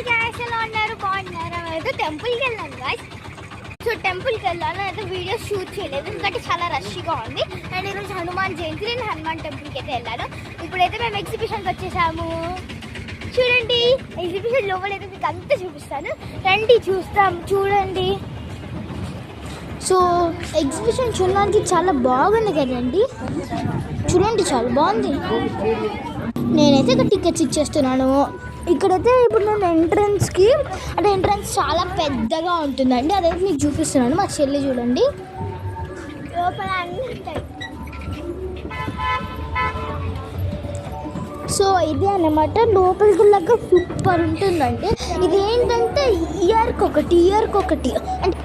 ఎలా ఉన్నారు? బాగున్నారా? అయితే టెంపుల్కి వెళ్ళాను గాయస్. సో టెంపుల్కి వెళ్ళాను అయితే వీడియో షూట్ చేయలేదు ఎందుకంటే చాలా రష్గా ఉంది. అండ్ ఈరోజు హనుమాన్ జయంతి, నేను హనుమాన్ టెంపుల్కి అయితే వెళ్ళాను. ఇప్పుడైతే మేము ఎగ్జిబిషన్కి వచ్చేసాము. చూడండి ఎగ్జిబిషన్ లోపల అయితే మీకు అంతా చూపిస్తాను, రండి చూస్తాం. చూడండి, సో ఎగ్జిబిషన్ చూడడానికి చాలా బాగుంది కదండి. చూడండి చాలా బాగుంది. నేనైతే ఇక్కడ టికెట్స్ ఇచ్చేస్తున్నాను. ఇక్కడైతే ఇప్పుడు నేను ఎంట్రన్స్కి, అంటే ఎంట్రన్స్ చాలా పెద్దగా ఉంటుందండి, అదైతే మీకు చూపిస్తున్నాను. మా చెల్లి చూడండి లోపల అన్నీ ఉంటాయి. సో ఇదే అన్నమాట, లోపలికి లాగా సూపర్ ఉంటుందండి. ఇది ఏంటంటే ఇయర్కి ఒకటి అంటే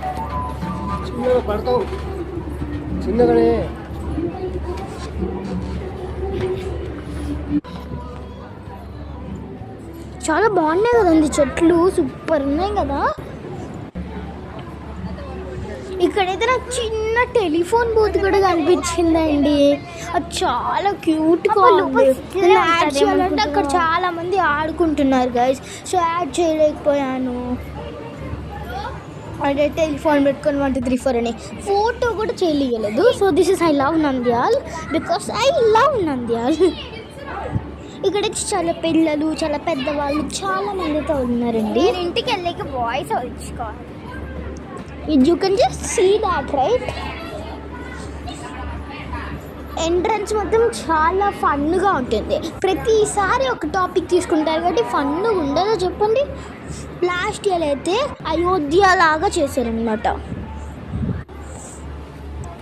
చాలా బాగున్నాయి కదండి, చెట్లు సూపర్ ఉన్నాయి కదా. ఇక్కడైతే నాకు చిన్న టెలిఫోన్ బూత్ కూడా కనిపించిందండి, అది చాలా క్యూట్గా ఉంది. యాడ్ చేయాలంటే అక్కడ చాలా మంది ఆడుకుంటున్నారు గైస్, సో యాడ్ చేయలేకపోయాను. అదే టెలిఫోన్ పెట్టుకొని 1 2 3 4 అని ఫోటో కూడా చేయలేదు. So this is I love Nandyal because I love Nandyal. ఇక్కడ చాలా పిల్లలు, చాలా పెద్దవాళ్ళు, చాలా మందితో ఉన్నారండి. ఇంటికి వెళ్ళాక వాయిస్ వచ్చుకోవాలి. You can just see that right. Entrance మొత్తం చాలా ఫన్గా ఉంటుంది. ప్రతిసారి ఒక టాపిక్ తీసుకుంటారు కాబట్టి ఫన్గా ఉండదో చెప్పండి. లాస్ట్ ఇయర్ అయితే అయోధ్య లాగా చేశారనమాట.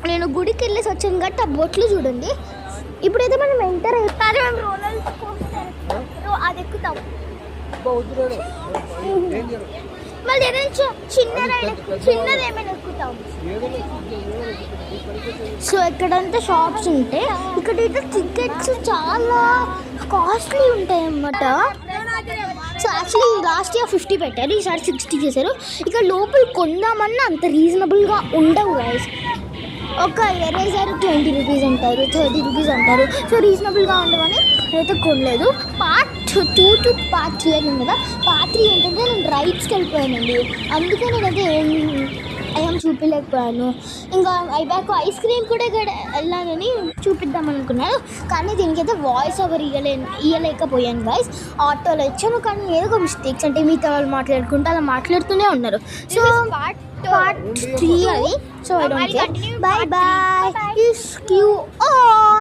నేను గుడికి వెళ్ళేసి వచ్చాను కాబట్టి ఆ బొట్లు చూడండి. ఇప్పుడైతే మనం ఎంటర్ అవుతారు, మేము రోలర్ కోస్టర్ అది ఎక్కుతాం. మళ్ళీ ఏదైనా చిన్నదేమైనా ఎక్కుతాం. సో ఇక్కడంతా షాప్స్ ఉంటాయి. ఇక్కడైతే టికెట్స్ చాలా కాస్ట్లీ ఉంటాయి అన్నమాట. సో యాక్చువల్లీ లాస్ట్ ఇయర్ 50 పెట్టారు, ఈసారి 60 చేశారు. ఇక్కడ లోపల కొందామన్నా అంత రీజనబుల్గా ఉండవు గైస్. ఒక ఎరేజర్ 20 రూపీస్ అంటారు, 30 రూపీస్ అంటారు. సో రీజనబుల్గా ఉండవని నేనైతే కొనలేదు. పార్ట్ 2 to పార్ట్ 3 అని ఉంది కదా. పార్ట్ 3 ఏంటంటే నేను రైడ్స్కి వెళ్ళిపోయానండి, అందుకే నేనైతే ఏం చూపించలేకపోయాను. ఇంకా అయిపోయాక ఐస్ క్రీమ్ కూడా ఇక్కడ వెళ్ళాలని చూపిద్దాం అనుకున్నాను, కానీ దీనికైతే వాయిస్ ఓవర్ ఇవ్వలేకపోయాను గైస్. ఆటోలో వచ్చాను కానీ ఏదో మిస్టేక్స్ అంటే మిగతా వాళ్ళు మాట్లాడుకుంటూ అలా మాట్లాడుతూనే ఉన్నారు. సో పార్ట్ 3 అది. So I don't care. Bye bye.